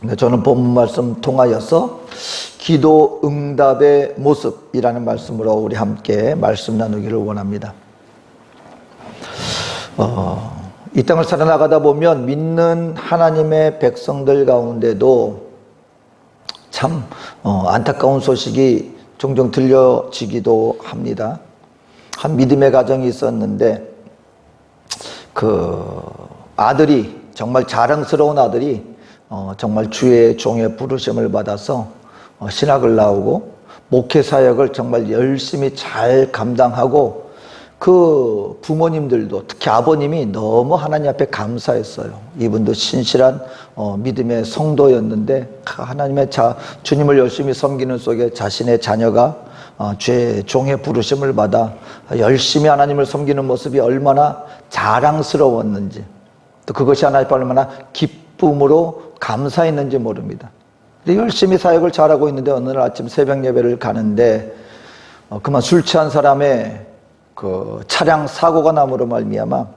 네, 저는 본문 말씀 통하여서 기도 응답의 모습이라는 말씀으로 우리 함께 말씀 나누기를 원합니다. 이 땅을 살아나가다 보면 믿는 하나님의 백성들 가운데도 참 안타까운 소식이 종종 들려지기도 합니다. 한 믿음의 가정이 있었는데 그 아들이, 정말 자랑스러운 아들이 정말 주의 종의 부르심을 받아서 신학을 나오고 목회 사역을 정말 열심히 잘 감당하고, 그 부모님들도 특히 아버님이 너무 하나님 앞에 감사했어요. 이분도 신실한 믿음의 성도였는데 하나님의 주님을 열심히 섬기는 속에 자신의 자녀가 주의 종의 부르심을 받아 열심히 하나님을 섬기는 모습이 얼마나 자랑스러웠는지, 또 그것이 하나님 앞에 얼마나 기쁨으로 감사했는지 모릅니다. 열심히 사역을 잘하고 있는데 어느 날 아침 새벽 예배를 가는데 그만 술 취한 사람의 그 차량 사고가 남으로 말미암아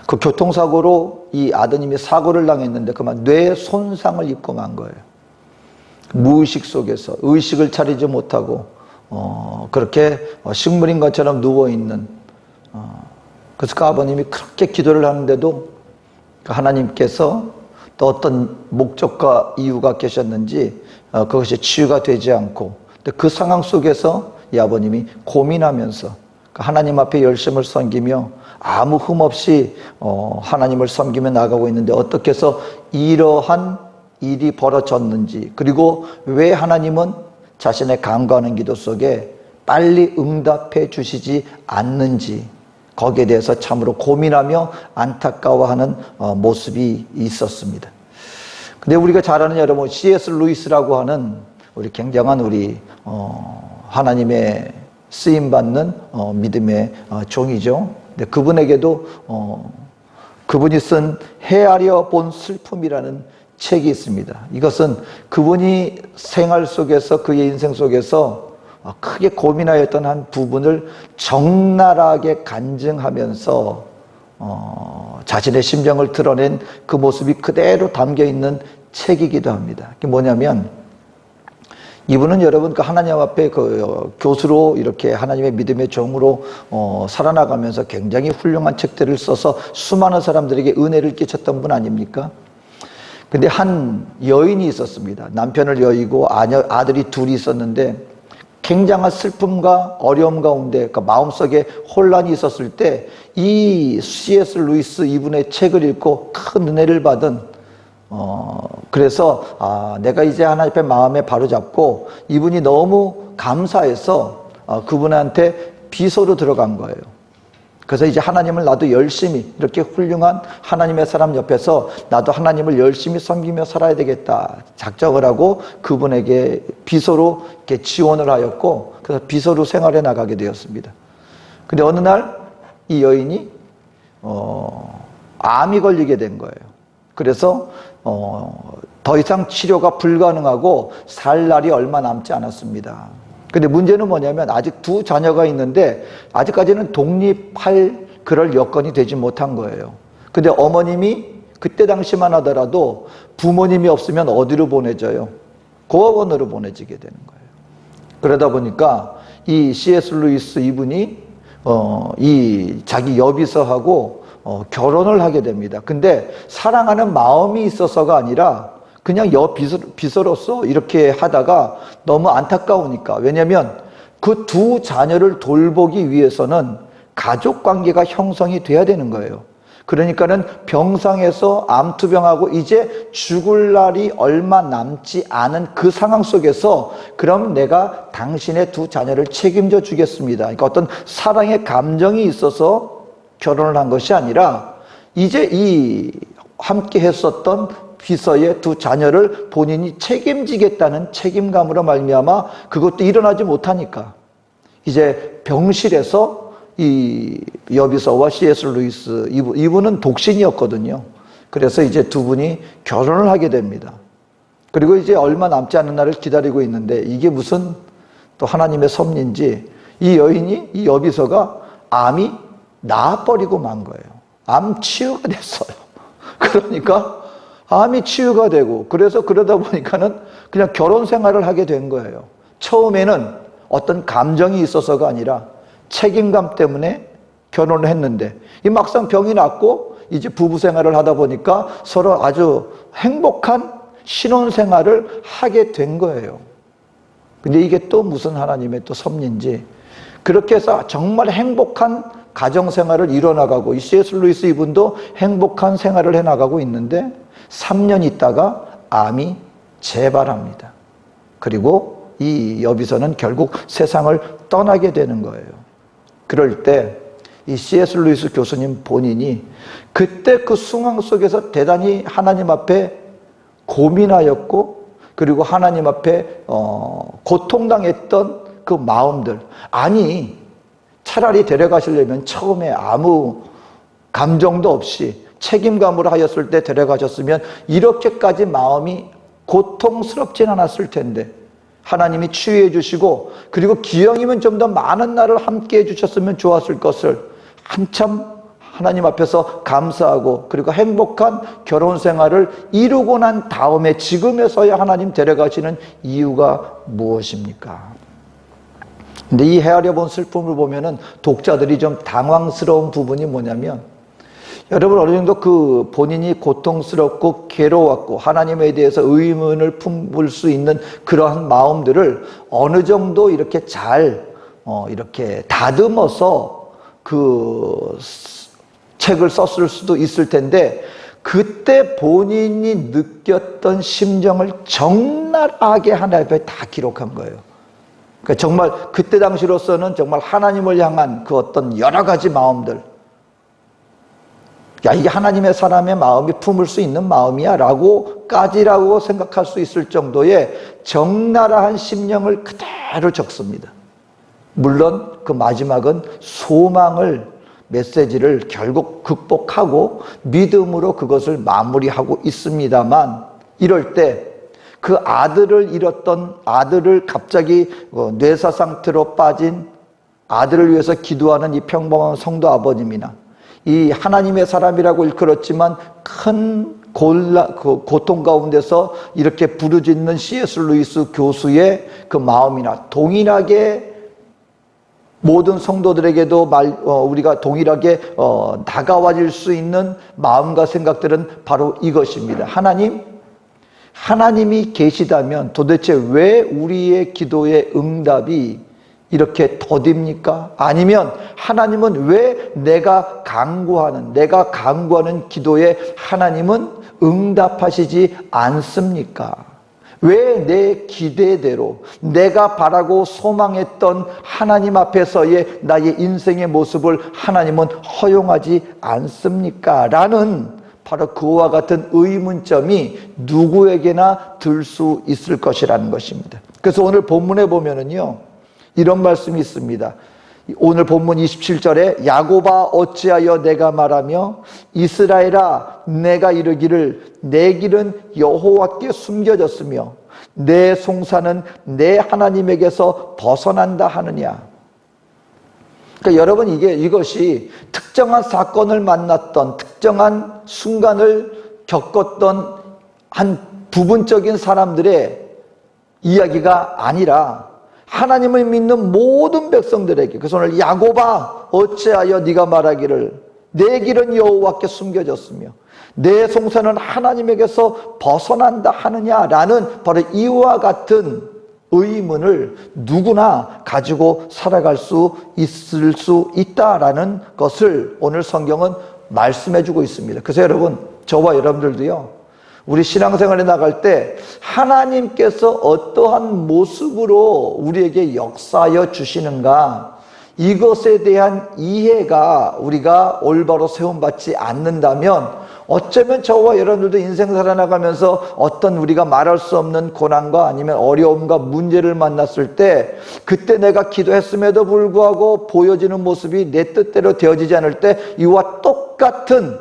그 교통사고로 이 아드님이 사고를 당했는데 그만 뇌 손상을 입고 만 거예요. 무의식 속에서 의식을 차리지 못하고 그렇게 식물인 것처럼 누워있는, 그래서 그 아버님이 그렇게 기도를 하는데도 하나님께서 또 어떤 목적과 이유가 계셨는지 그것이 치유가 되지 않고, 그 상황 속에서 이 아버님이 고민하면서 하나님 앞에 열심을 섬기며 아무 흠 없이 하나님을 섬기며 나가고 있는데 어떻게 해서 이러한 일이 벌어졌는지, 그리고 왜 하나님은 자신의 간구하는 기도 속에 빨리 응답해 주시지 않는지, 거기에 대해서 참으로 고민하며 안타까워하는 모습이 있었습니다. 근데 우리가 잘 아는 여러분 C.S. 루이스라고 하는 우리 굉장한 우리 하나님의 쓰임받는 믿음의 종이죠. 근데 그분에게도 그분이 쓴 헤아려 본 슬픔이라는 책이 있습니다. 이것은 그분이 생활 속에서, 그의 인생 속에서 크게 고민하였던 한 부분을 적나라하게 간증하면서 자신의 심정을 드러낸 그 모습이 그대로 담겨있는 책이기도 합니다. 그게 뭐냐면, 이분은 여러분 그 하나님 앞에 그 교수로 이렇게 하나님의 믿음의 종으로 살아나가면서 굉장히 훌륭한 책들을 써서 수많은 사람들에게 은혜를 끼쳤던 분 아닙니까? 근데 한 여인이 있었습니다. 남편을 여의고 아들이 둘이 있었는데 굉장한 슬픔과 어려움 가운데 그 마음속에 혼란이 있었을 때 이 C.S. 루이스 이분의 책을 읽고 큰 은혜를 받은, 그래서 내가 이제 하나님 앞에 마음에 바로잡고, 이분이 너무 감사해서 그분한테 비서로 들어간 거예요. 그래서 이제 하나님을 나도 열심히, 이렇게 훌륭한 하나님의 사람 옆에서 나도 하나님을 열심히 섬기며 살아야 되겠다 작정을 하고 그분에게 비서로 이렇게 지원을 하였고, 그래서 비서로 생활해 나가게 되었습니다. 근데 어느 날 이 여인이 암이 걸리게 된 거예요. 그래서 더 이상 치료가 불가능하고 살 날이 얼마 남지 않았습니다. 근데 문제는 뭐냐면 아직 두 자녀가 있는데 아직까지는 독립할 그럴 여건이 되지 못한 거예요. 근데 어머님이 그때 당시만 하더라도 부모님이 없으면 어디로 보내져요? 고아원으로 보내지게 되는 거예요. 그러다 보니까 이 C.S. 루이스 이분이 이 자기 여비서하고 결혼을 하게 됩니다. 근데 사랑하는 마음이 있어서가 아니라 그냥 비서로서 이렇게 하다가 너무 안타까우니까, 왜냐하면 그 두 자녀를 돌보기 위해서는 가족 관계가 형성이 돼야 되는 거예요. 그러니까는 병상에서 암투병하고 이제 죽을 날이 얼마 남지 않은 그 상황 속에서 그럼 내가 당신의 두 자녀를 책임져 주겠습니다. 그러니까 어떤 사랑의 감정이 있어서 결혼을 한 것이 아니라 이제 이 함께 했었던 비서의 두 자녀를 본인이 책임지겠다는 책임감으로 말미암아 그것도 일어나지 못하니까 이제 병실에서 이 여비서와 C.S. 루이스 이분은 독신이었거든요. 그래서 이제 두 분이 결혼을 하게 됩니다. 그리고 이제 얼마 남지 않은 날을 기다리고 있는데 이게 무슨 또 하나님의 섭리인지 이 여인이, 이 여비서가 암이 나아버리고 만 거예요. 암 치유가 됐어요. 그러니까 암이 치유가 되고, 그래서 그러다 보니까는 그냥 결혼 생활을 하게 된 거예요. 처음에는 어떤 감정이 있어서가 아니라 책임감 때문에 결혼을 했는데, 이 막상 병이 났고 이제 부부 생활을 하다 보니까 서로 아주 행복한 신혼 생활을 하게 된 거예요. 근데 이게 또 무슨 하나님의 또 섭리인지, 그렇게 해서 정말 행복한 가정 생활을 이뤄나가고, 이 C.S. 루이스 이분도 행복한 생활을 해나가고 있는데 3년 있다가 암이 재발합니다. 그리고 이 여비서는 결국 세상을 떠나게 되는 거예요. 그럴 때 이 C.S. 루이스 교수님 본인이 그때 그 상황 속에서 대단히 하나님 앞에 고민하였고, 그리고 하나님 앞에 고통당했던 그 마음들, 아니 차라리 데려가시려면 처음에 아무 감정도 없이 책임감으로 하였을 때 데려가셨으면 이렇게까지 마음이 고통스럽진 않았을 텐데, 하나님이 치유해 주시고, 그리고 기왕이면 좀 더 많은 날을 함께 해 주셨으면 좋았을 것을 한참 하나님 앞에서 감사하고, 그리고 행복한 결혼 생활을 이루고 난 다음에 지금에서야 하나님 데려가시는 이유가 무엇입니까? 근데 이 헤아려 본 슬픔을 보면은 독자들이 좀 당황스러운 부분이 뭐냐면, 여러분 어느 정도 그 본인이 고통스럽고 괴로웠고 하나님에 대해서 의문을 품을 수 있는 그러한 마음들을 어느 정도 이렇게 잘 이렇게 다듬어서 그 책을 썼을 수도 있을 텐데, 그때 본인이 느꼈던 심정을 적나라하게 하나님 앞에 다 기록한 거예요. 그러니까 정말 그때 당시로서는 정말 하나님을 향한 그 어떤 여러 가지 마음들, 야, 이게 하나님의 사람의 마음이 품을 수 있는 마음이야 라고까지라고 생각할 수 있을 정도의 적나라한 심령을 그대로 적습니다. 물론 그 마지막은 소망을, 메시지를 결국 극복하고 믿음으로 그것을 마무리하고 있습니다만, 이럴 때 그 아들을 잃었던, 아들을 갑자기 뇌사 상태로 빠진 아들을 위해서 기도하는 이 평범한 성도 아버님이나, 이 하나님의 사람이라고 일컬었지만 큰 고통 가운데서 이렇게 부르짖는 C.S. 루이스 교수의 그 마음이나, 동일하게 모든 성도들에게도 우리가 동일하게 다가와질 수 있는 마음과 생각들은 바로 이것입니다. 하나님이 계시다면 도대체 왜 우리의 기도의 응답이 이렇게 더딥니까? 아니면 하나님은 왜 내가 간구하는 기도에 하나님은 응답하시지 않습니까? 왜 내 기대대로 내가 바라고 소망했던 하나님 앞에서의 나의 인생의 모습을 하나님은 허용하지 않습니까? 라는 바로 그와 같은 의문점이 누구에게나 들 수 있을 것이라는 것입니다. 그래서 오늘 본문에 보면은요, 이런 말씀이 있습니다. 오늘 본문 27절에 야곱아 어찌하여 내가 말하며 이스라엘아 내가 이르기를 내 길은 여호와께 숨겨졌으며 내 송사는 내 하나님에게서 벗어난다 하느냐. 그러니까 여러분, 이것이 특정한 사건을 만났던, 특정한 순간을 겪었던 한 부분적인 사람들의 이야기가 아니라 하나님을 믿는 모든 백성들에게, 그래서 오늘 야곱아 어찌하여 네가 말하기를 내 길은 여호와께 숨겨졌으며 내 송사는 하나님에게서 벗어난다 하느냐라는 바로 이와 같은 의문을 누구나 가지고 살아갈 수 있을 수 있다라는 것을 오늘 성경은 말씀해 주고 있습니다. 그래서 여러분, 저와 여러분들도요, 우리 신앙생활에 나갈 때 하나님께서 어떠한 모습으로 우리에게 역사하여 주시는가, 이것에 대한 이해가 우리가 올바로 세움받지 않는다면 어쩌면 저와 여러분들도 인생 살아나가면서 어떤 우리가 말할 수 없는 고난과 아니면 어려움과 문제를 만났을 때, 그때 내가 기도했음에도 불구하고 보여지는 모습이 내 뜻대로 되어지지 않을 때 이와 똑같은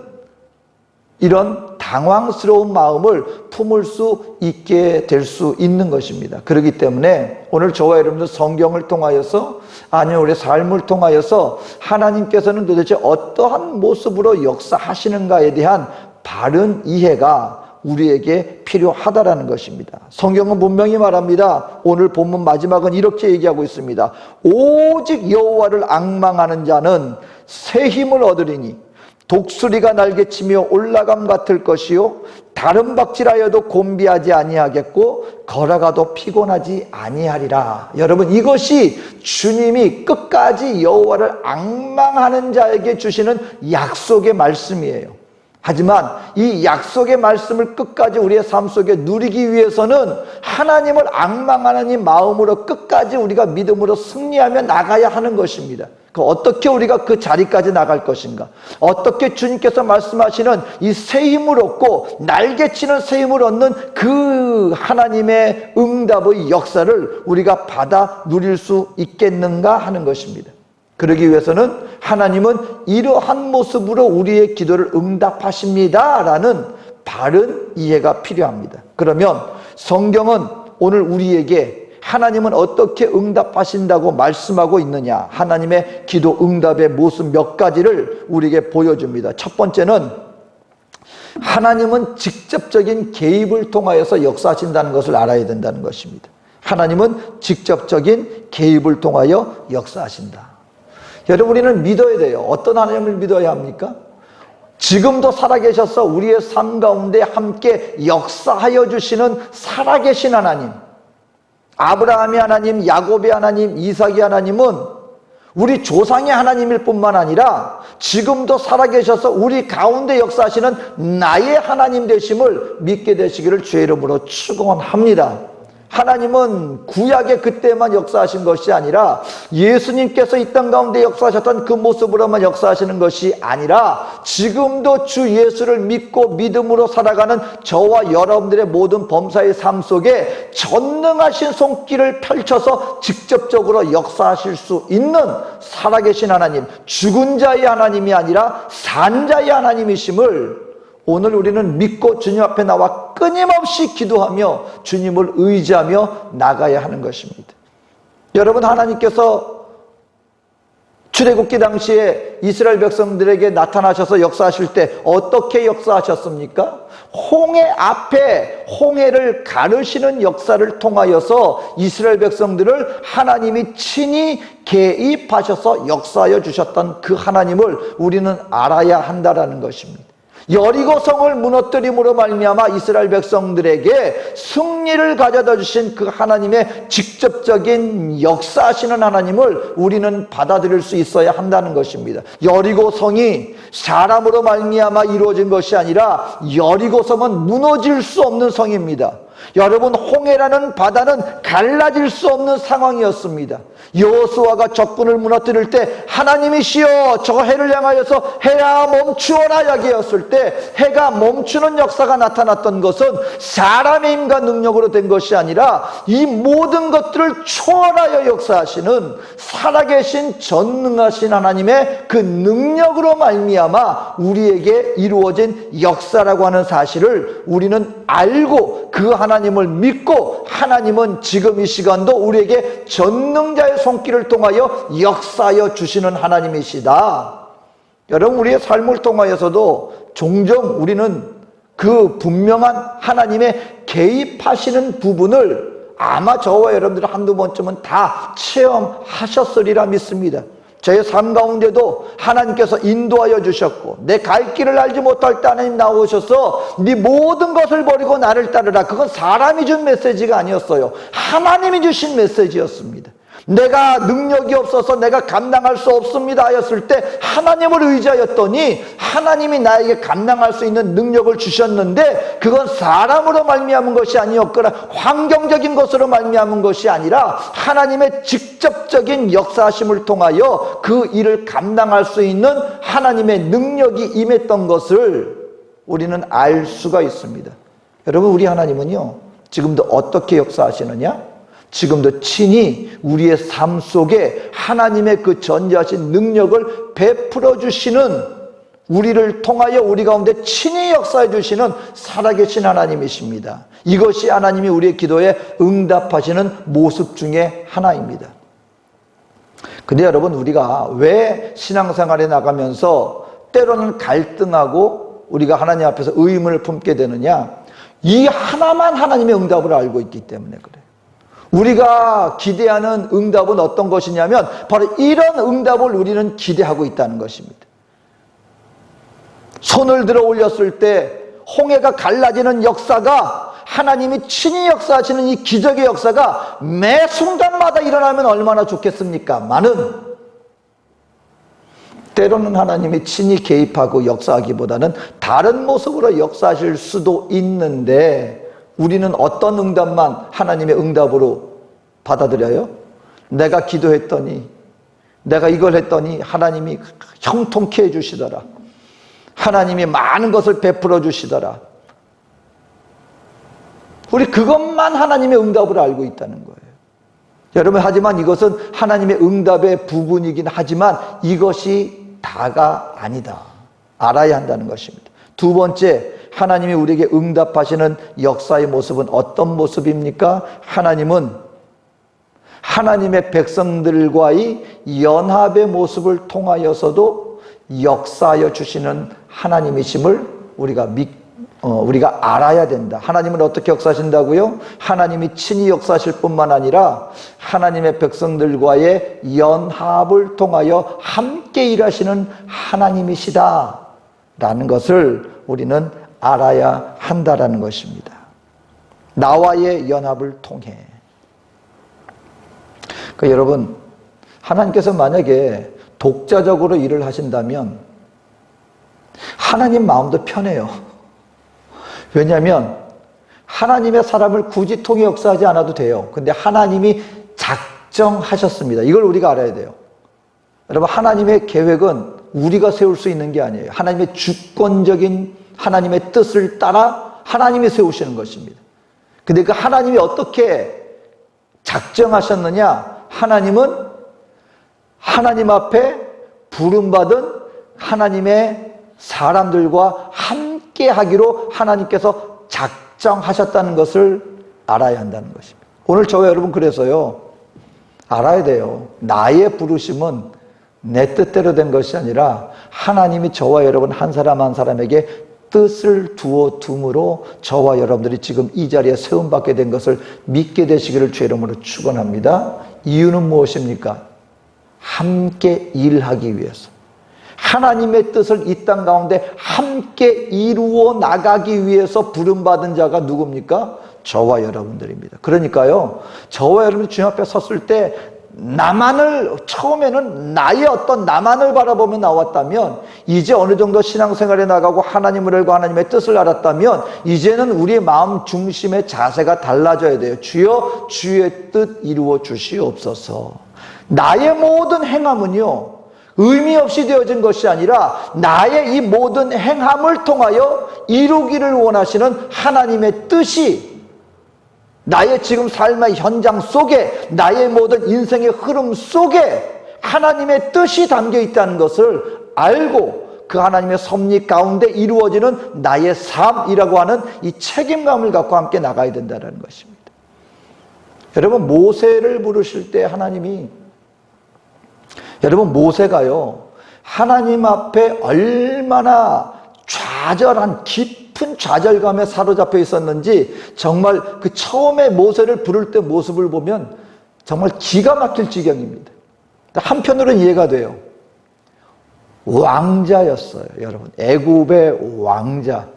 이런 당황스러운 마음을 품을 수 있게 될 수 있는 것입니다. 그렇기 때문에 오늘 저와 여러분들 성경을 통하여서, 아니면 우리 삶을 통하여서 하나님께서는 도대체 어떠한 모습으로 역사하시는가에 대한 바른 이해가 우리에게 필요하다라는 것입니다. 성경은 분명히 말합니다. 오늘 본문 마지막은 이렇게 얘기하고 있습니다. 오직 여호와를 앙망하는 자는 새 힘을 얻으리니 독수리가 날개치며 올라감 같을 것이요 다른 박질하여도 곤비하지 아니하겠고 걸어가도 피곤하지 아니하리라. 여러분, 이것이 주님이 끝까지 여호와를 앙망하는 자에게 주시는 약속의 말씀이에요. 하지만 이 약속의 말씀을 끝까지 우리의 삶 속에 누리기 위해서는 하나님을 앙망하는 이 마음으로 끝까지 우리가 믿음으로 승리하며 나가야 하는 것입니다. 어떻게 우리가 그 자리까지 나갈 것인가? 어떻게 주님께서 말씀하시는 이 새 힘을 얻고 날개치는 새 힘을 얻는 그 하나님의 응답의 역사를 우리가 받아 누릴 수 있겠는가 하는 것입니다. 그러기 위해서는 하나님은 이러한 모습으로 우리의 기도를 응답하십니다라는 바른 이해가 필요합니다. 그러면 성경은 오늘 우리에게 하나님은 어떻게 응답하신다고 말씀하고 있느냐, 하나님의 기도 응답의 모습 몇 가지를 우리에게 보여줍니다. 첫 번째는 하나님은 직접적인 개입을 통하여서 역사하신다는 것을 알아야 된다는 것입니다. 하나님은 직접적인 개입을 통하여 역사하신다. 여러분, 우리는 믿어야 돼요. 어떤 하나님을 믿어야 합니까? 지금도 살아계셔서 우리의 삶 가운데 함께 역사하여 주시는 살아계신 하나님, 아브라함의 하나님, 야곱의 하나님, 이삭의 하나님은 우리 조상의 하나님일 뿐만 아니라 지금도 살아계셔서 우리 가운데 역사하시는 나의 하나님 되심을 믿게 되시기를 주의 이름으로 축원합니다. 하나님은 구약의 그때만 역사하신 것이 아니라 예수님께서 이 땅 가운데 역사하셨던 그 모습으로만 역사하시는 것이 아니라 지금도 주 예수를 믿고 믿음으로 살아가는 저와 여러분들의 모든 범사의 삶 속에 전능하신 손길을 펼쳐서 직접적으로 역사하실 수 있는 살아계신 하나님, 죽은 자의 하나님이 아니라 산 자의 하나님이심을 오늘 우리는 믿고 주님 앞에 나와 끊임없이 기도하며 주님을 의지하며 나가야 하는 것입니다. 여러분, 하나님께서 출애굽기 당시에 이스라엘 백성들에게 나타나셔서 역사하실 때 어떻게 역사하셨습니까? 홍해 앞에 홍해를 가르시는 역사를 통하여서 이스라엘 백성들을 하나님이 친히 개입하셔서 역사하여 주셨던 그 하나님을 우리는 알아야 한다는 것입니다. 여리고성을 무너뜨림으로 말미암아 이스라엘 백성들에게 승리를 가져다 주신 그 하나님의 직접적인 역사하시는 하나님을 우리는 받아들일 수 있어야 한다는 것입니다. 여리고성이 사람으로 말미암아 이루어진 것이 아니라 여리고성은 무너질 수 없는 성입니다. 여러분, 홍해라는 바다는 갈라질 수 없는 상황이었습니다. 여호수아가 적군을 무너뜨릴 때 하나님이시여 저 해를 향하여서 해야 멈추어라 이야기했을 때 해가 멈추는 역사가 나타났던 것은 사람의 힘과 능력으로 된 것이 아니라 이 모든 것들을 초월하여 역사하시는 살아계신 전능하신 하나님의 그 능력으로 말미암아 우리에게 이루어진 역사라고 하는 사실을 우리는 알고 그 하나님을 믿고 하나님은 지금 이 시간도 우리에게 전능자의 손길을 통하여 역사하여 주시는 하나님이시다. 여러분, 우리의 삶을 통하여서도 종종 우리는 그 분명한 하나님의 개입하시는 부분을 아마 저와 여러분들 한두 번쯤은 다 체험하셨으리라 믿습니다. 저의 삶 가운데도 하나님께서 인도하여 주셨고 내 갈 길을 알지 못할 때 하나님 나오셔서 네 모든 것을 버리고 나를 따르라. 그건 사람이 준 메시지가 아니었어요. 하나님이 주신 메시지였습니다. 내가 능력이 없어서 내가 감당할 수 없습니다 하였을 때 하나님을 의지하였더니 하나님이 나에게 감당할 수 있는 능력을 주셨는데 그건 사람으로 말미암은 것이 아니었거나 환경적인 것으로 말미암은 것이 아니라 하나님의 직접적인 역사하심을 통하여 그 일을 감당할 수 있는 하나님의 능력이 임했던 것을 우리는 알 수가 있습니다. 여러분, 우리 하나님은요 지금도 어떻게 역사하시느냐? 지금도 친히 우리의 삶 속에 하나님의 그 전지하신 능력을 베풀어 주시는, 우리를 통하여 우리 가운데 친히 역사해 주시는 살아계신 하나님이십니다. 이것이 하나님이 우리의 기도에 응답하시는 모습 중에 하나입니다. 근데 여러분, 우리가 왜 신앙생활에 나가면서 때로는 갈등하고 우리가 하나님 앞에서 의문을 품게 되느냐? 이 하나만 하나님의 응답을 알고 있기 때문에 그래요. 우리가 기대하는 응답은 어떤 것이냐면 바로 이런 응답을 우리는 기대하고 있다는 것입니다. 손을 들어 올렸을 때 홍해가 갈라지는 역사가, 하나님이 친히 역사하시는 이 기적의 역사가 매 순간마다 일어나면 얼마나 좋겠습니까? 많은 때로는 하나님이 친히 개입하고 역사하기보다는 다른 모습으로 역사하실 수도 있는데, 우리는 어떤 응답만 하나님의 응답으로 받아들여요? 내가 기도했더니, 내가 이걸 했더니 하나님이 형통케 해주시더라, 하나님이 많은 것을 베풀어 주시더라. 우리 그것만 하나님의 응답을 알고 있다는 거예요. 여러분, 하지만 이것은 하나님의 응답의 부분이긴 하지만 이것이 다가 아니다. 알아야 한다는 것입니다. 두 번째, 하나님이 우리에게 응답하시는 역사의 모습은 어떤 모습입니까? 하나님은 하나님의 백성들과의 연합의 모습을 통하여서도 역사하여 주시는 하나님이심을 우리가 알아야 된다. 하나님은 어떻게 역사하신다고요? 하나님이 친히 역사하실 뿐만 아니라 하나님의 백성들과의 연합을 통하여 함께 일하시는 하나님이시다 라는 것을 우리는 알아야 한다라는 것입니다. 나와의 연합을 통해. 그러니까 여러분, 하나님께서 만약에 독자적으로 일을 하신다면 하나님 마음도 편해요. 왜냐하면 하나님의 사람을 굳이 통해 역사하지 않아도 돼요. 근데 하나님이 작정하셨습니다. 이걸 우리가 알아야 돼요. 여러분, 하나님의 계획은 우리가 세울 수 있는 게 아니에요. 하나님의 주권적인 하나님의 뜻을 따라 하나님이 세우시는 것입니다. 근데 그 하나님이 어떻게 작정하셨느냐? 하나님은 하나님 앞에 부름받은 하나님의 사람들과 함께 하기로 하나님께서 작정하셨다는 것을 알아야 한다는 것입니다. 오늘 저와 여러분, 그래서요, 알아야 돼요. 나의 부르심은 내 뜻대로 된 것이 아니라 하나님이 저와 여러분 한 사람 한 사람에게 뜻을 두어 둠으로 저와 여러분들이 지금 이 자리에 세움받게 된 것을 믿게 되시기를 주의 이름으로 축원합니다. 이유는 무엇입니까? 함께 일하기 위해서. 하나님의 뜻을 이 땅 가운데 함께 이루어 나가기 위해서 부름받은 자가 누굽니까? 저와 여러분들입니다. 그러니까요, 저와 여러분이 주님 앞에 섰을 때 처음에는 나의 어떤 나만을 바라보며 나왔다면, 이제 어느 정도 신앙생활에 나가고 하나님을 알고 하나님의 뜻을 알았다면 이제는 우리의 마음 중심의 자세가 달라져야 돼요. 주여, 주의 뜻 이루어 주시옵소서. 나의 모든 행함은요, 의미 없이 되어진 것이 아니라 나의 이 모든 행함을 통하여 이루기를 원하시는 하나님의 뜻이 나의 지금 삶의 현장 속에, 나의 모든 인생의 흐름 속에 하나님의 뜻이 담겨 있다는 것을 알고 그 하나님의 섭리 가운데 이루어지는 나의 삶이라고 하는 이 책임감을 갖고 함께 나가야 된다는 것입니다. 여러분, 모세를 부르실 때 여러분, 모세가요, 하나님 앞에 얼마나 좌절한 깊은 좌절감에 사로잡혀 있었는지, 정말 그 처음에 모세를 부를 때 모습을 보면 정말 기가 막힐 지경입니다. 한편으로는 이해가 돼요. 왕자였어요, 여러분. 애굽의 왕자.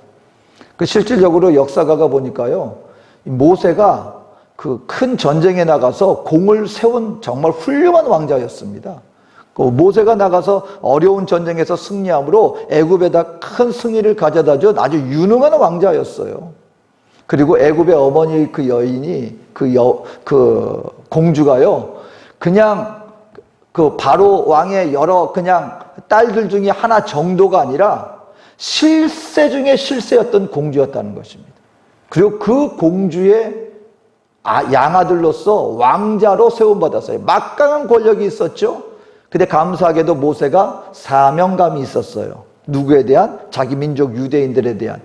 실질적으로 역사가가 보니까요, 모세가 그 큰 전쟁에 나가서 공을 세운 정말 훌륭한 왕자였습니다. 모세가 나가서 어려운 전쟁에서 승리함으로 애굽에다 큰 승리를 가져다 준 아주 유능한 왕자였어요. 그리고 애굽의 어머니 그 여인이 그 공주가요, 그냥 그 바로 왕의 여러 그냥 딸들 중에 하나 정도가 아니라 실세 중에 실세였던 공주였다는 것입니다. 그리고 그 공주의 양아들로서 왕자로 세움받았어요. 막강한 권력이 있었죠. 근데 감사하게도 모세가 사명감이 있었어요. 누구에 대한? 자기 민족 유대인들에 대한.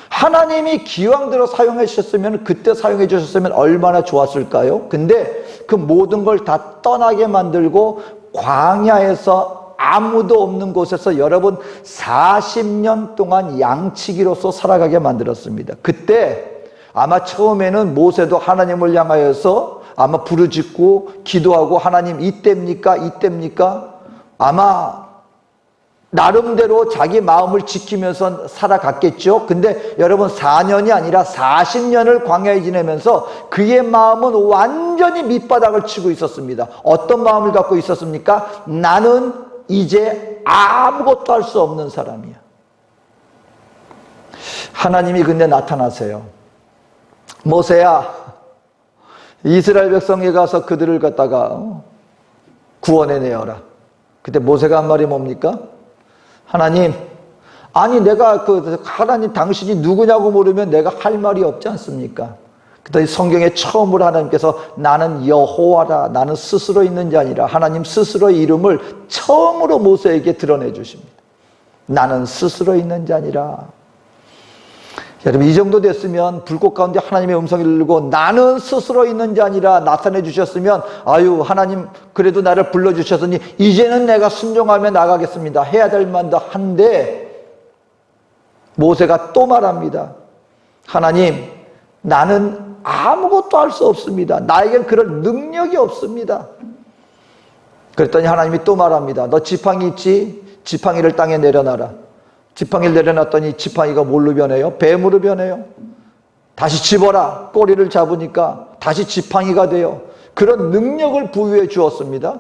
하나님이 기왕대로 사용해 주셨으면, 그때 사용해 주셨으면 얼마나 좋았을까요? 근데 그 모든 걸 다 떠나게 만들고 광야에서 아무도 없는 곳에서 여러분 40년 동안 양치기로서 살아가게 만들었습니다. 그때 아마 처음에는 모세도 하나님을 향하여서 아마 부르짖고 기도하고 하나님 이때입니까? 이때입니까? 아마 나름대로 자기 마음을 지키면서 살아갔겠죠. 근데 여러분 4년이 아니라 40년을 광야에 지내면서 그의 마음은 완전히 밑바닥을 치고 있었습니다. 어떤 마음을 갖고 있었습니까? 나는 이제 아무것도 할 수 없는 사람이야. 하나님이 근데 나타나세요. 모세야, 이스라엘 백성에 가서 그들을 갖다가 구원해내어라. 그때 모세가 한 말이 뭡니까? 하나님, 아니 내가 하나님 당신이 누구냐고 물으면 내가 할 말이 없지 않습니까? 그때 성경에 처음으로 하나님께서 나는 여호와라, 나는 스스로 있는 자 아니라 하나님 스스로의 이름을 처음으로 모세에게 드러내 주십니다. 나는 스스로 있는 자 아니라. 여러분 이 정도 됐으면 불꽃 가운데 하나님의 음성을 들고 나는 스스로 있는 자 아니라 나타내 주셨으면 아유 하나님 그래도 나를 불러주셨으니 이제는 내가 순종하며 나가겠습니다 해야 될 만도 한데 모세가 또 말합니다. 하나님 나는 아무것도 할 수 없습니다. 나에겐 그럴 능력이 없습니다. 그랬더니 하나님이 또 말합니다. 너 지팡이 있지? 지팡이를 땅에 내려놔라. 지팡이를 내려놨더니 지팡이가 뭘로 변해요? 뱀으로 변해요. 다시 집어라. 꼬리를 잡으니까 다시 지팡이가 돼요. 그런 능력을 부여해 주었습니다.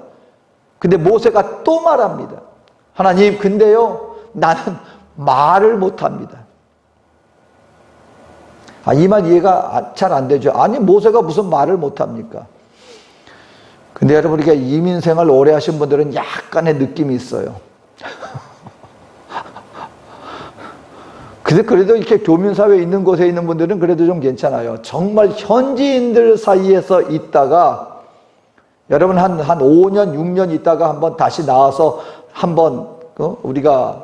근데 모세가 또 말합니다. 하나님 근데요 나는 말을 못합니다. 이 말 이해가 잘 안 되죠. 아니 모세가 무슨 말을 못합니까? 근데 여러분 우리가 이민생활 오래 하신 분들은 약간의 느낌이 있어요. 그래도 이렇게 교민사회에 있는 곳에 있는 분들은 그래도 좀 괜찮아요. 정말 현지인들 사이에서 있다가 여러분 한 5년, 6년 있다가 한번 다시 나와서 한번 우리가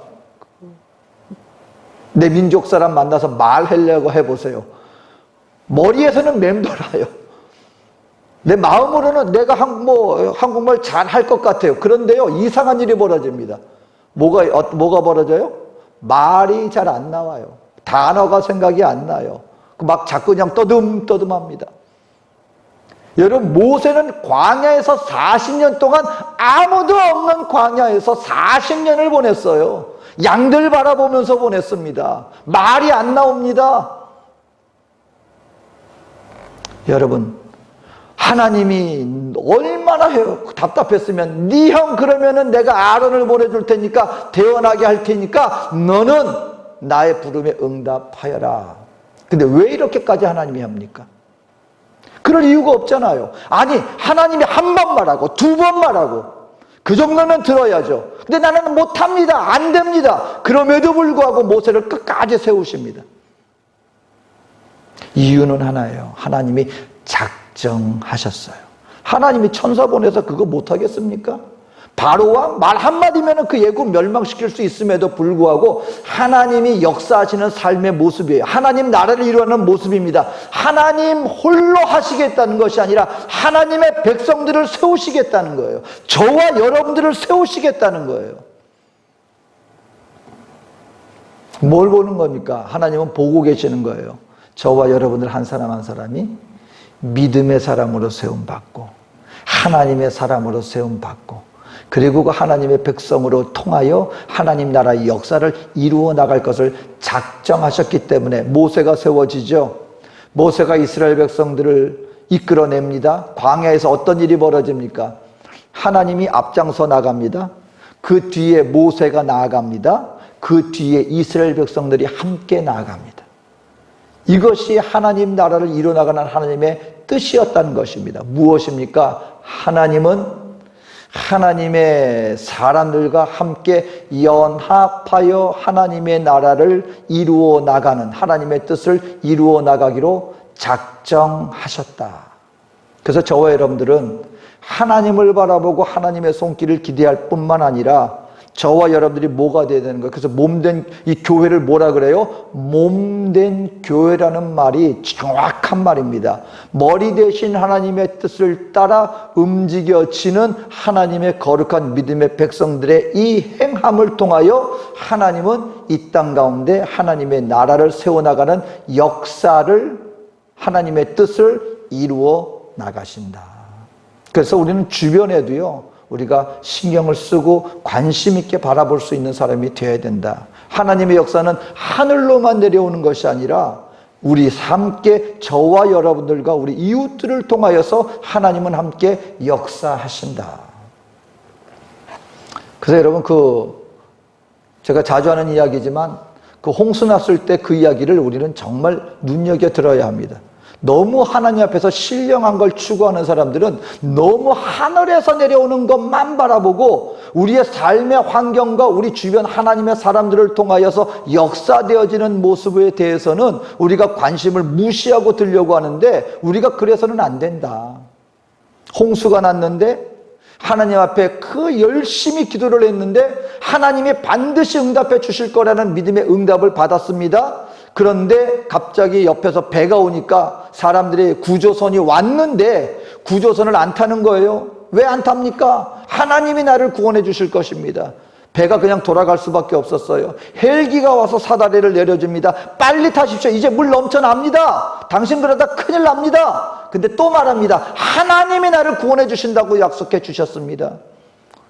내 민족 사람 만나서 말하려고 해보세요. 머리에서는 맴돌아요. 내 마음으로는 내가 한국말 잘 할 것 같아요. 그런데요 이상한 일이 벌어집니다. 뭐가 벌어져요? 말이 잘 안 나와요. 단어가 생각이 안 나요. 막 자꾸 그냥 떠듬떠듬합니다. 여러분 모세는 광야에서 40년 동안 아무도 없는 광야에서 40년을 보냈어요. 양들 바라보면서 보냈습니다. 말이 안 나옵니다. 여러분 하나님이 얼마나 답답했으면 네 형 그러면은 내가 아론을 보내줄 테니까 태어나게 할 테니까 너는 나의 부름에 응답하여라. 근데 왜 이렇게까지 하나님이 합니까? 그럴 이유가 없잖아요. 아니 하나님이 한 번 말하고 두 번 말하고 그 정도는 들어야죠. 근데 나는 못합니다. 안 됩니다. 그럼에도 불구하고 모세를 끝까지 세우십니다. 이유는 하나예요. 하나님이 작정하셨어요. 하나님이 천사 보내서 그거 못하겠습니까? 바로왕 말 한마디면 그 예국 멸망시킬 수 있음에도 불구하고 하나님이 역사하시는 삶의 모습이에요. 하나님 나라를 이루는 모습입니다. 하나님 홀로 하시겠다는 것이 아니라 하나님의 백성들을 세우시겠다는 거예요. 저와 여러분들을 세우시겠다는 거예요. 뭘 보는 겁니까? 하나님은 보고 계시는 거예요. 저와 여러분들 한 사람 한 사람이 믿음의 사람으로 세움받고 하나님의 사람으로 세움받고 그리고 그 하나님의 백성으로 통하여 하나님 나라의 역사를 이루어 나갈 것을 작정하셨기 때문에 모세가 세워지죠. 모세가 이스라엘 백성들을 이끌어냅니다. 광야에서 어떤 일이 벌어집니까? 하나님이 앞장서 나갑니다. 그 뒤에 모세가 나아갑니다. 그 뒤에 이스라엘 백성들이 함께 나아갑니다. 이것이 하나님 나라를 이뤄나가는 하나님의 뜻이었다는 것입니다. 무엇입니까? 하나님은 하나님의 사람들과 함께 연합하여 하나님의 나라를 이루어 나가는 하나님의 뜻을 이루어 나가기로 작정하셨다. 그래서 저와 여러분들은 하나님을 바라보고 하나님의 손길을 기대할 뿐만 아니라 저와 여러분들이 뭐가 돼야 되는 거예요? 그래서 몸된 이 교회를 뭐라 그래요? 몸된 교회라는 말이 정확한 말입니다. 머리 대신 하나님의 뜻을 따라 움직여지는 하나님의 거룩한 믿음의 백성들의 이 행함을 통하여 하나님은 이 땅 가운데 하나님의 나라를 세워나가는 역사를 하나님의 뜻을 이루어 나가신다. 그래서 우리는 주변에도요, 우리가 신경을 쓰고 관심 있게 바라볼 수 있는 사람이 되어야 된다. 하나님의 역사는 하늘로만 내려오는 것이 아니라 우리 함께 저와 여러분들과 우리 이웃들을 통하여서 하나님은 함께 역사하신다. 그래서 여러분, 제가 자주 하는 이야기지만 홍수 났을 때 그 이야기를 우리는 정말 눈여겨 들어야 합니다. 너무 하나님 앞에서 신령한 걸 추구하는 사람들은 너무 하늘에서 내려오는 것만 바라보고 우리의 삶의 환경과 우리 주변 하나님의 사람들을 통하여서 역사되어지는 모습에 대해서는 우리가 관심을 무시하고 들려고 하는데, 우리가 그래서는 안 된다. 홍수가 났는데 하나님 앞에 열심히 기도를 했는데 하나님이 반드시 응답해 주실 거라는 믿음의 응답을 받았습니다. 그런데 갑자기 옆에서 배가 오니까 사람들이 구조선이 왔는데 구조선을 안 타는 거예요. 왜 안 탑니까? 하나님이 나를 구원해 주실 것입니다. 배가 그냥 돌아갈 수밖에 없었어요. 헬기가 와서 사다리를 내려줍니다. 빨리 타십시오. 이제 물 넘쳐납니다. 당신 그러다 큰일 납니다. 근데 또 말합니다. 하나님이 나를 구원해 주신다고 약속해 주셨습니다.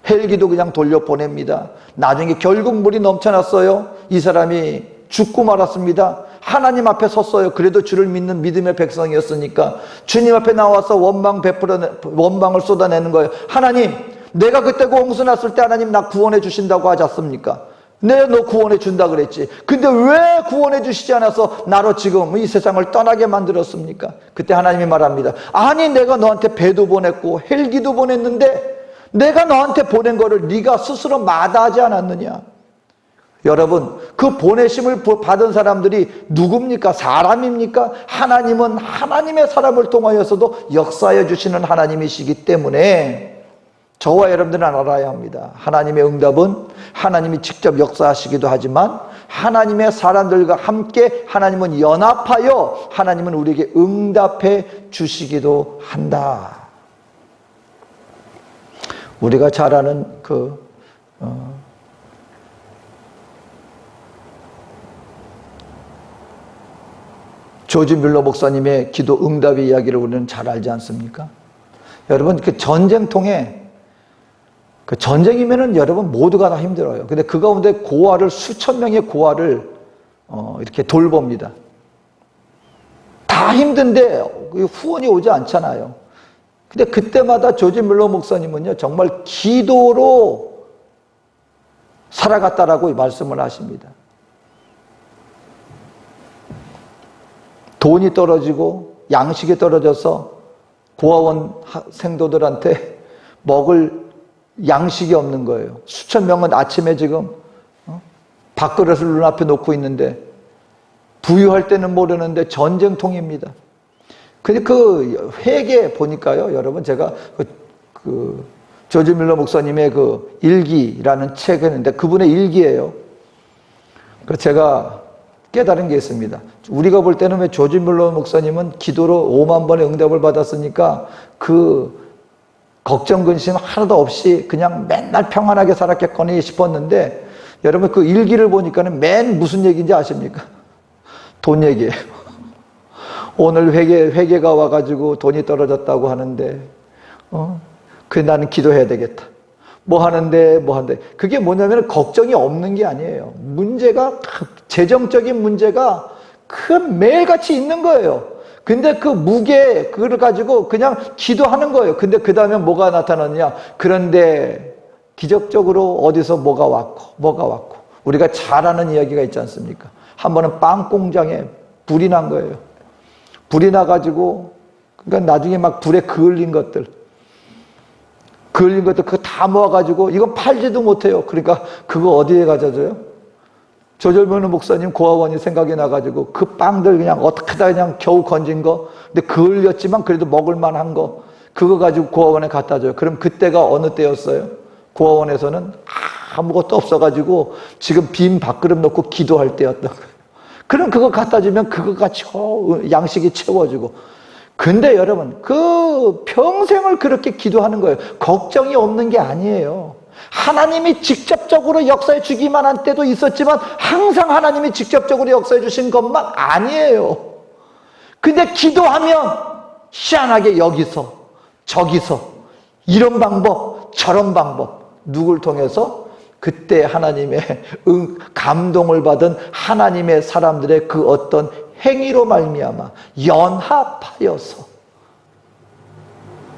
헬기도 그냥 돌려보냅니다. 나중에 결국 물이 넘쳐났어요. 이 사람이 죽고 말았습니다. 하나님 앞에 섰어요. 그래도 주를 믿는 믿음의 백성이었으니까 주님 앞에 나와서 원망을 쏟아내는 거예요. 하나님, 내가 그때 홍수 났을 때 하나님 나 구원해 주신다고 하지 않습니까? 내가 너 구원해 준다 그랬지. 근데 왜 구원해 주시지 않아서 나로 지금 이 세상을 떠나게 만들었습니까? 그때 하나님이 말합니다. 아니, 내가 너한테 배도 보냈고 헬기도 보냈는데 내가 너한테 보낸 거를 네가 스스로 마다하지 않았느냐? 여러분, 그 보내심을 받은 사람들이 누굽니까? 사람입니까? 하나님은 하나님의 사람을 통하여서도 역사해 주시는 하나님이시기 때문에 저와 여러분들은 알아야 합니다. 하나님의 응답은 하나님이 직접 역사하시기도 하지만 하나님의 사람들과 함께 하나님은 연합하여 하나님은 우리에게 응답해 주시기도 한다. 우리가 잘 아는 조지 뮬러 목사님의 기도 응답의 이야기를 우리는 잘 알지 않습니까? 여러분, 전쟁통에 전쟁이면은 여러분 모두가 다 힘들어요. 근데 그 가운데 수천 명의 고아를 이렇게 돌봅니다. 다 힘든데 후원이 오지 않잖아요. 근데 그때마다 조지 뮬러 목사님은요, 정말 기도로 살아갔다라고 말씀을 하십니다. 돈이 떨어지고 양식이 떨어져서 고아원 생도들한테 먹을 양식이 없는 거예요. 수천 명은 아침에 지금 밥그릇을 눈앞에 놓고 있는데 부유할 때는 모르는데 전쟁통입니다. 근데 회계 보니까요, 여러분, 제가 조지 뮬러 목사님의 일기라는 책을 했는데 그분의 일기예요. 제가 깨달은 게 있습니다. 우리가 볼 때는 왜 조지 뮬러 목사님은 기도로 5만 번의 응답을 받았으니까 걱정 근심 하나도 없이 그냥 맨날 평안하게 살았겠거니 싶었는데, 여러분 일기를 보니까는 맨 무슨 얘기인지 아십니까? 돈 얘기예요. 오늘 회계가 와가지고 돈이 떨어졌다고 하는데 나는 기도해야 되겠다. 뭐 하는데 그게 뭐냐면 걱정이 없는 게 아니에요. 문제가 재정적인 문제가 매일같이 있는 거예요. 근데 그걸 가지고 그냥 기도하는 거예요. 근데 그 다음에 뭐가 나타나느냐? 그런데 기적적으로 어디서 뭐가 왔고 우리가 잘 아는 이야기가 있지 않습니까? 한 번은 빵 공장에 불이 난 거예요. 불이 나가지고 그러니까 나중에 막 불에 그을린 것들 그거 다 모아가지고 이건 팔지도 못해요. 그러니까 그거 어디에 가져줘요? 조지 뮬러 목사님 고아원이 생각이 나가지고 그 빵들 그냥 어떻게다 그냥 겨우 건진 거, 근데 그을렸지만 그래도 먹을 만한 거, 그거 가지고 고아원에 갖다 줘요. 그럼 그때가 어느 때였어요? 고아원에서는 아무것도 없어가지고 지금 빈 밥그릇 놓고 기도할 때였던 거예요. 그럼 그거 갖다 주면 그거가 양식이 채워지고. 근데 여러분, 평생을 그렇게 기도하는 거예요. 걱정이 없는 게 아니에요. 하나님이 직접적으로 역사해 주기만 한 때도 있었지만 항상 하나님이 직접적으로 역사해 주신 것만 아니에요. 근데 기도하면 희한하게 여기서 저기서 이런 방법 저런 방법, 누굴 통해서? 그때 하나님의 감동을 받은 하나님의 사람들의 그 어떤 행위로 말미암아 연합하여서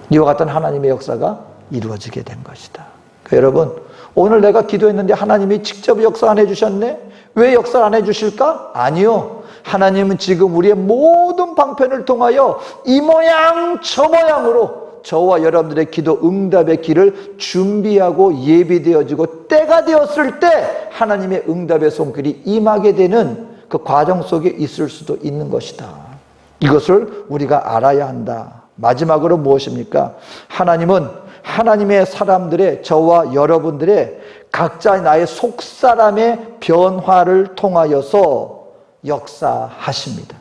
이와 같은 하나님의 역사가 이루어지게 된 것이다. 여러분, 오늘 내가 기도했는데 하나님이 직접 역사 안 해주셨네? 왜 역사 안 해주실까? 아니요. 하나님은 지금 우리의 모든 방편을 통하여 이 모양 저 모양으로 저와 여러분들의 기도 응답의 길을 준비하고 예비되어지고 때가 되었을 때 하나님의 응답의 손길이 임하게 되는 그 과정 속에 있을 수도 있는 것이다. 이것을 우리가 알아야 한다. 마지막으로 무엇입니까? 하나님은 하나님의 사람들의, 저와 여러분들의 각자 나의 속사람의 변화를 통하여서 역사하십니다.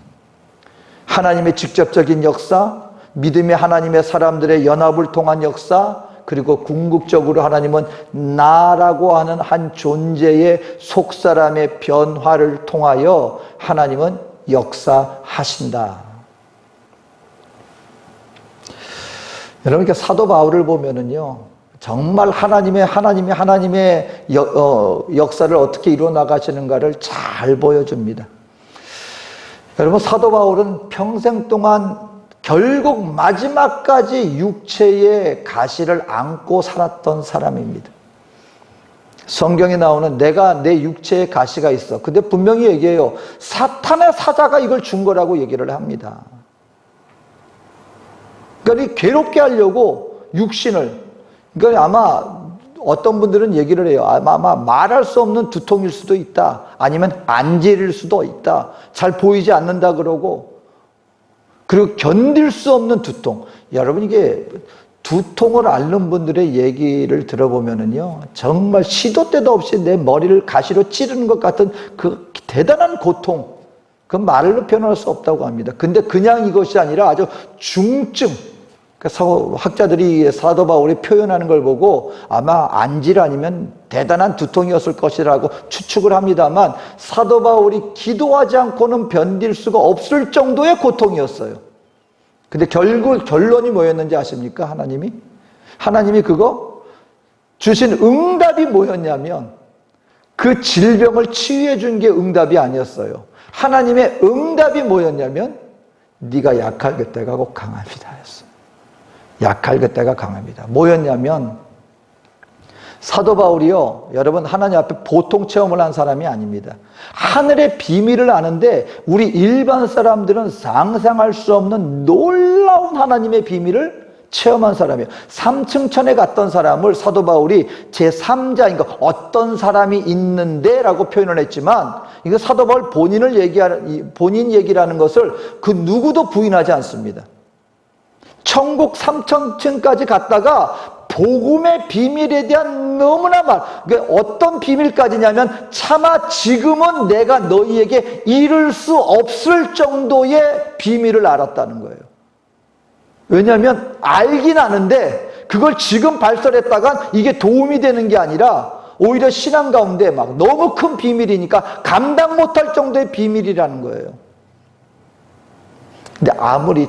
하나님의 직접적인 역사, 믿음의 하나님의 사람들의 연합을 통한 역사, 그리고 궁극적으로 하나님은 나라고 하는 한 존재의 속사람의 변화를 통하여 하나님은 역사하신다. 여러분, 사도 바울을 보면은요, 정말 하나님의 역사를 어떻게 이루어 나가시는가를 잘 보여줍니다. 여러분, 사도 바울은 평생 동안 결국 마지막까지 육체의 가시를 안고 살았던 사람입니다. 성경에 나오는 내가 내 육체에 가시가 있어. 근데 분명히 얘기해요. 사탄의 사자가 이걸 준 거라고 얘기를 합니다. 그러니까 괴롭게 하려고 육신을, 그러니까 아마 어떤 분들은 얘기를 해요. 아마 말할 수 없는 두통일 수도 있다. 아니면 안질일 수도 있다. 잘 보이지 않는다 그러고. 그리고 견딜 수 없는 두통. 여러분, 이게 두통을 앓는 분들의 얘기를 들어보면은요, 정말 시도 때도 없이 내 머리를 가시로 찌르는 것 같은 그 대단한 고통, 그 말로 표현할 수 없다고 합니다. 근데 그냥 이것이 아니라 아주 중증, 학자들이 사도 바울이 표현하는 걸 보고 아마 안질 아니면 대단한 두통이었을 것이라고 추측을 합니다만, 사도 바울이 기도하지 않고는 견딜 수가 없을 정도의 고통이었어요. 근데 결국 결론이 뭐였는지 아십니까? 하나님이 그거 주신 응답이 뭐였냐면, 그 질병을 치유해 준 게 응답이 아니었어요. 하나님의 응답이 뭐였냐면, 네가 약할 그때가 곧 강합니다 했어요. 약할 그때가 강합니다. 뭐였냐면, 사도 바울이요, 여러분, 하나님 앞에 보통 체험을 한 사람이 아닙니다. 하늘의 비밀을 아는데 우리 일반 사람들은 상상할 수 없는 놀라운 하나님의 비밀을 체험한 사람이에요. 3층 천에 갔던 사람을 사도 바울이 제3자인가 어떤 사람이 있는데 라고 표현을 했지만, 이거 사도 바울 본인 얘기라는 것을 그 누구도 부인하지 않습니다. 천국 3천층까지 갔다가 복음의 비밀에 대한 너무나 어떤 비밀까지냐면, 차마 지금은 내가 너희에게 이룰 수 없을 정도의 비밀을 알았다는 거예요. 왜냐하면 알긴 아는데 그걸 지금 발설했다간 이게 도움이 되는 게 아니라 오히려 신앙 가운데 너무 큰 비밀이니까 감당 못할 정도의 비밀이라는 거예요. 근데 아무리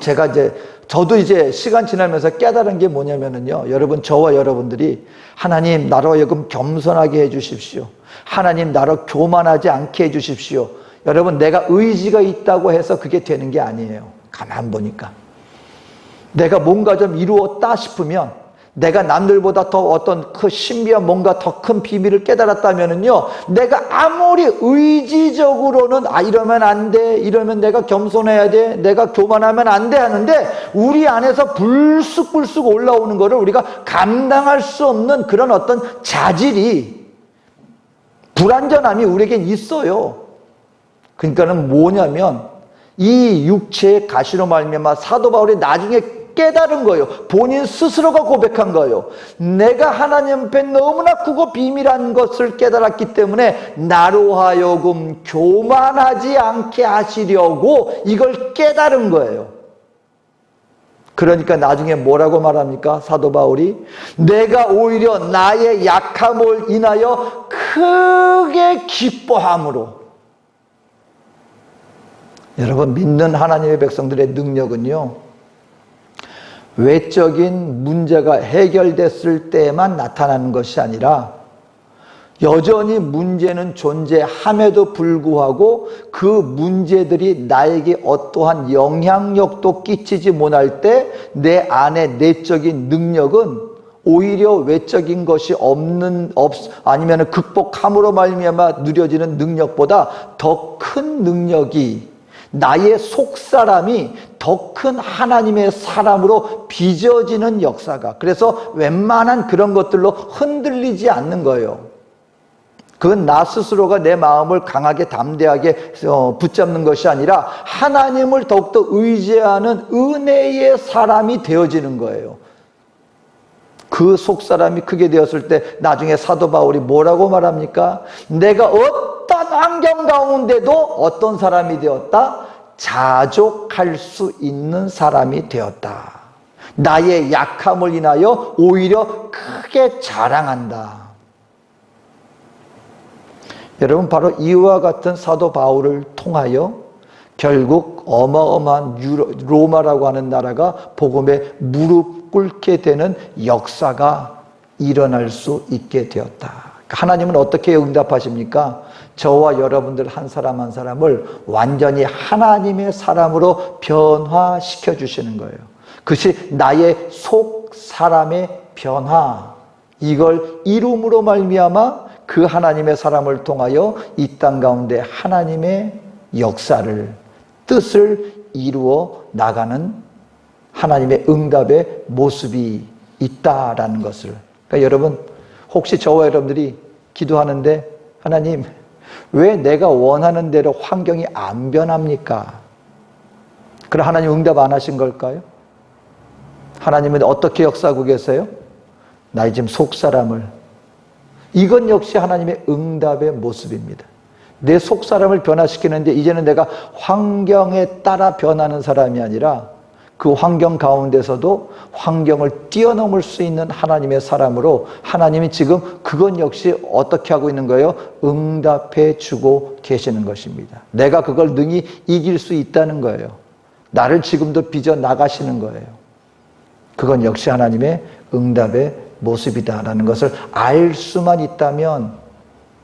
저도 이제 시간 지나면서 깨달은 게 뭐냐면요, 여러분, 저와 여러분들이 하나님 나로 하여금 겸손하게 해주십시오. 하나님 나로 교만하지 않게 해주십시오. 여러분, 내가 의지가 있다고 해서 그게 되는 게 아니에요. 가만 보니까 내가 뭔가 좀 이루었다 싶으면, 내가 남들보다 더 어떤 그 신비한 뭔가 더 큰 비밀을 깨달았다면은요, 내가 아무리 의지적으로는 이러면 안 돼, 이러면 내가 겸손해야 돼, 내가 교만하면 안 돼 하는데, 우리 안에서 불쑥불쑥 올라오는 거를 우리가 감당할 수 없는 그런 어떤 자질이, 불완전함이 우리에겐 있어요. 그러니까는 뭐냐면, 이 육체의 가시로 말미암아 사도 바울이 나중에 깨달은 거예요. 본인 스스로가 고백한 거예요. 내가 하나님 앞에 너무나 크고 비밀한 것을 깨달았기 때문에 나로 하여금 교만하지 않게 하시려고 이걸 깨달은 거예요. 그러니까 나중에 뭐라고 말합니까? 사도 바울이 내가 오히려 나의 약함을 인하여 크게 기뻐함으로, 여러분, 믿는 하나님의 백성들의 능력은요, 외적인 문제가 해결됐을 때만 나타나는 것이 아니라 여전히 문제는 존재함에도 불구하고 그 문제들이 나에게 어떠한 영향력도 끼치지 못할 때 내 안에 내적인 능력은 오히려 외적인 것이 아니면 극복함으로 말미암아 누려지는 능력보다 더 큰 능력이, 나의 속사람이 더 큰 하나님의 사람으로 빚어지는 역사가, 그래서 웬만한 그런 것들로 흔들리지 않는 거예요. 그건 나 스스로가 내 마음을 강하게 담대하게 붙잡는 것이 아니라 하나님을 더욱더 의지하는 은혜의 사람이 되어지는 거예요. 그 속사람이 크게 되었을 때 나중에 사도 바울이 뭐라고 말합니까? 내가 어떤 환경 가운데도 어떤 사람이 되었다? 자족할 수 있는 사람이 되었다. 나의 약함을 인하여 오히려 크게 자랑한다. 여러분, 바로 이와 같은 사도 바울을 통하여 결국 어마어마한 로마라고 하는 나라가 복음에 무릎 꿇게 되는 역사가 일어날 수 있게 되었다. 하나님은 어떻게 응답하십니까? 저와 여러분들 한 사람 한 사람을 완전히 하나님의 사람으로 변화시켜 주시는 거예요. 그것이 나의 속 사람의 변화, 이걸 이룸으로 말미암아 그 하나님의 사람을 통하여 이 땅 가운데 하나님의 역사를, 뜻을 이루어 나가는 하나님의 응답의 모습이 있다라는 것을. 그러니까 여러분, 혹시 저와 여러분들이 기도하는데 하나님, 왜 내가 원하는 대로 환경이 안 변합니까? 그럼 하나님 응답 안 하신 걸까요? 하나님은 어떻게 역사하고 계세요? 나의 지금 속사람을, 이건 역시 하나님의 응답의 모습입니다. 내 속사람을 변화시키는데 이제는 내가 환경에 따라 변하는 사람이 아니라 그 환경 가운데서도 환경을 뛰어넘을 수 있는 하나님의 사람으로 하나님이 지금 그건 역시 어떻게 하고 있는 거예요? 응답해 주고 계시는 것입니다. 내가 그걸 능히 이길 수 있다는 거예요. 나를 지금도 빚어 나가시는 거예요. 그건 역시 하나님의 응답의 모습이다라는 것을 알 수만 있다면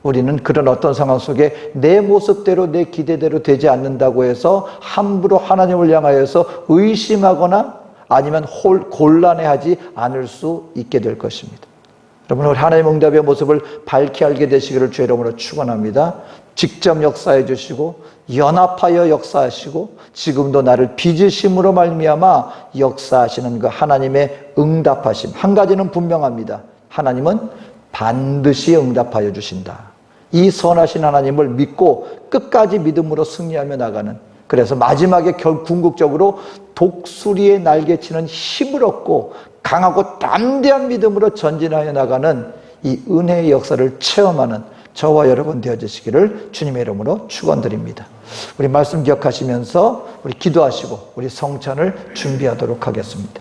우리는 그런 어떤 상황 속에 내 모습대로 내 기대대로 되지 않는다고 해서 함부로 하나님을 향하여서 의심하거나 아니면 곤란해하지 않을 수 있게 될 것입니다. 여러분, 우리 하나님의 응답의 모습을 밝히 알게 되시기를 주의 이름으로 축원합니다. 직접 역사해 주시고 연합하여 역사하시고 지금도 나를 빚으심으로 말미암아 역사하시는 그 하나님의 응답하심, 한 가지는 분명합니다. 하나님은 반드시 응답하여 주신다. 이 선하신 하나님을 믿고 끝까지 믿음으로 승리하며 나가는, 그래서 마지막에 궁극적으로 독수리의 날개치는 힘을 얻고 강하고 담대한 믿음으로 전진하여 나가는 이 은혜의 역사를 체험하는 저와 여러분 되어주시기를 주님의 이름으로 축원드립니다. 우리 말씀 기억하시면서 우리 기도하시고 우리 성찬을 준비하도록 하겠습니다.